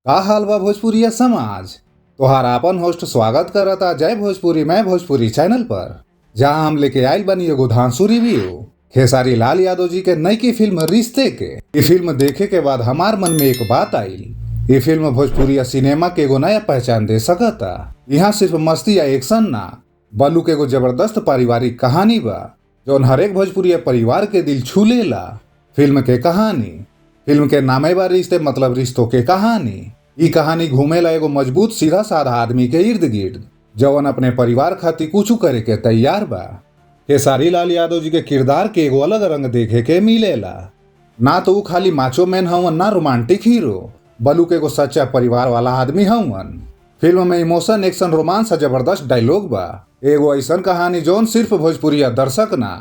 का हाल बा भोजपुरिया समाज। तोहार आपन होस्ट स्वागत करता जय भोजपुरी मैं भोजपुरी चैनल पर, जहां हम लेके आइल बनी एगो धांसू रिव्यू खेसारी लाल यादव जी के नई की फिल्म रिश्ते के। ये फिल्म देखे के बाद हमार मन में एक बात आइल, ये फिल्म भोजपुरिया सिनेमा के एगो नया पहचान दे सकता। यहाँ सिर्फ मस्ती या एक्शन ना, बल्कि के एगो जबरदस्त पारिवारिक कहानी बा जौन हरेक भोजपुरिया परिवार के दिल छू लेला। फिल्म के कहानी, फिल्म के नामे बा रिश्ते मतलब रिश्तों के कहानी। ई कहानी घूमेला एगो मजबूत सीधा साधा आदमी के इर्द गिर्द जवन अपने परिवार खातिर कुछ करे के तैयार बा। खेसारी लाल यादव जी के किरदार के एगो अलग रंग देखे के मिलेला। ना तो ऊ खाली माचो मैन हवन, ना रोमांटिक हीरो, बल्कि एगो सच्चा परिवार वाला आदमी हवन। फिल्म में इमोशन, एक्शन, रोमांस और जबरदस्त डायलॉग बा। एगो ऐसन कहानी जौन सिर्फ भोजपुरिया दर्शक ना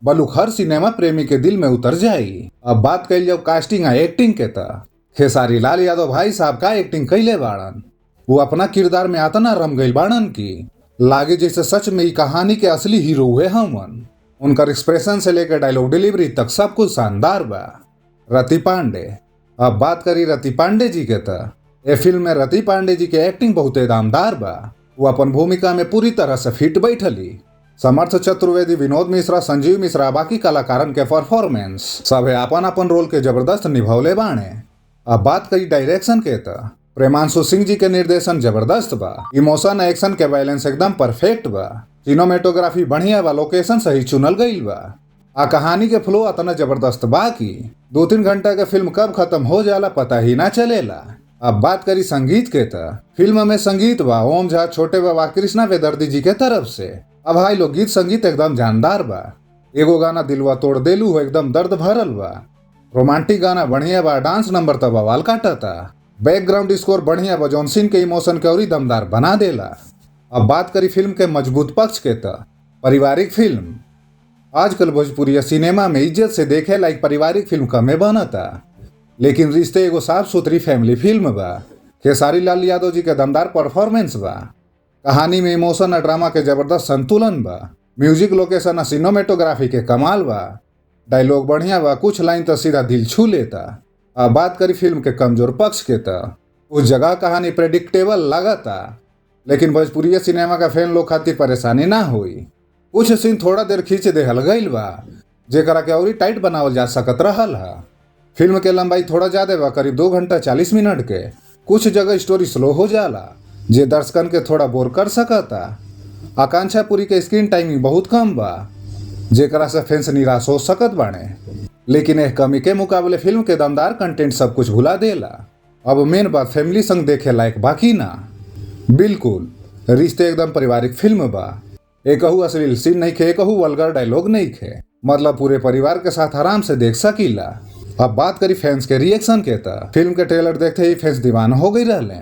बल्कि हर सिनेमा प्रेमी के दिल में उतर जाई। अब बात कइल जाओ कास्टिंग और एक्टिंग के त खेसारी लाल यादव भाई साहब का एक्टिंग कइले बाड़न। वो अपना किरदार में अतना रम गइल बाड़न की लागे जैसे सच में ई कहानी के असली हीरो हुए हमन। उनकर एक्सप्रेशन से लेकर डायलॉग डिलीवरी तक सब कुछ शानदार बा। रति पांडे, अब बात करी रति पांडे जी के त ए फिल्म में रति पांडे जी के एक्टिंग बहुत दामदार बा। वो अपन भूमिका में पूरी तरह से फिट बैठली। समर्थ चतुर्वेदी, विनोद मिश्रा, संजीव मिश्रा, बाकी कलाकारन के परफॉर्मेंस सबे अपन अपन रोल के जबरदस्त निभौले बाणे। अब बात करी डायरेक्शन के त प्रेमांशु सिंह जी के निर्देशन जबरदस्त बा। इमोशन एक्शन के बैलेंस एकदम परफेक्ट बा। सिनेमेटोग्राफी बढ़िया बा, लोकेशन सही चुनल गईल बा। आ कहानी के फ्लो इतना जबरदस्त बा कि 2-3 घंटा के फिल्म कब खत्म हो जाला पता ही ना चलेला। अब बात करी संगीत के त फिल्म में संगीत बा ओम झा, छोटे बाबा, कृष्णा वेदर्दी जी के तरफ से। अब भाई लोग गीत संगीत एकदम जानदार बा। एगो गाना दिलवा तोड़ देलू हो एकदम दर्द भरल बा। रोमांटिक गाना बढ़िया बा, डांस नंबर त बवाल काटता। बैकग्राउंड स्कोर बढ़िया बा जौन सीन के इमोशन के औरी दमदार बना देला। अब बात करी फिल्म के मजबूत पक्ष के त पारिवारिक फिल्म। आजकल भोजपुरिया सिनेमा में इज्जत से देखे लायक पारिवारिक फिल्म कमे बनता, लेकिन रिश्ते एगो साफ सुथरी फैमिली फिल्म बा। खेसारी लाल यादव जी के दमदार परफॉर्मेंस बा। कहानी में इमोशन और ड्रामा के जबरदस्त संतुलन बा। म्यूजिक, लोकेशन और सिनेमेटोग्राफी के कमाल बा। डायलॉग बढ़िया बा, कुछ लाइन तो सीधा दिल छू लेता। अब बात करी फिल्म के कमजोर पक्ष के त उस जगह कहानी प्रेडिक्टेबल लागता, लेकिन भोजपुरिया सिनेमा का फैन लोग खातिर परेशानी ना हुई। कुछ सीन थोड़ा देर खींच देहल गईल बा जेकरा के औरी टाइट बनावल जा सकत रहल हा। फिल्म के लंबाई थोड़ा ज्यादा बा, करीब 2 घंटा 40 मिनट के। कुछ जगह स्टोरी स्लो हो जाला जे दर्शकन के थोड़ा बोर कर सकता। आकांक्षा पुरी के स्क्रीन टाइमिंग बहुत कम बा जेकरा से फैंस निराश हो सकत बाणे, लेकिन एक कमी के मुकाबले फिल्म के दमदार कंटेंट सब कुछ भुला देला। अब मेन बात फैमिली संग देखे लायक बाकी ना। बिल्कुल रिश्ते एकदम पारिवारिक फिल्म बा। एकहू अश्लील सीन नहीं खे, एकहू वल्गर डायलॉग नहीं खे, मतलब पूरे परिवार के साथ आराम से देख सकीला। अब बात करी फैंस के रिएक्शन के त फिल्म के ट्रेलर देखते ही फैंस दीवाना हो गई रहले।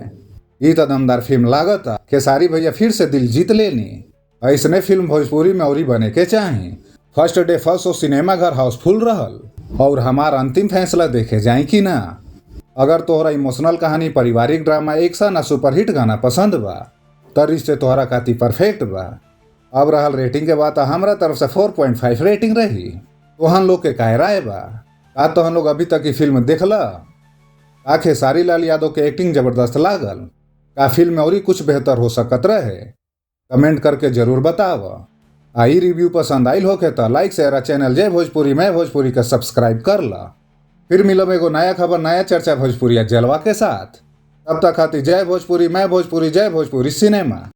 ई त दमदार फिल्म लागता। खेसारी भैया फिर से दिल जीत लेनी। ऐसने फिल्म भोजपुरी में औरी बने के चाही। फर्स्ट डे फर्स्ट शो सिनेमा घर हाउसफुल रहल और हमार अंतिम फैसला देखे जाए कि ना। अगर तोहरा इमोशनल कहानी, पारिवारिक ड्रामा, एक्शन और सुपरहिट गाना पसंद बा त रिश्ते तोहरा खातिर परफेक्ट बा। अब रहल रेटिंग के बात, हमरा तरफ से 4.5 रेटिंग रही। तोहन लोग के काय राय बा? का तोहन लोग अभी तक की फिल्म देखला? का खेसारी लाल यादव के एक्टिंग जबरदस्त लागल? का फिल्म में और कुछ बेहतर हो सकत रहे? कमेंट करके जरूर बताव। आई रिव्यू पसंद आइल होके त लाइक शेयर चैनल जय भोजपुरी मैं भोजपुरी का सब्सक्राइब कर ला। फिर मिलब एगो नया खबर, नया चर्चा भोजपुरिया जलवा के साथ। तब तक खातिर जय भोजपुरी मैं भोजपुरी, जय भोजपुरी सिनेमा।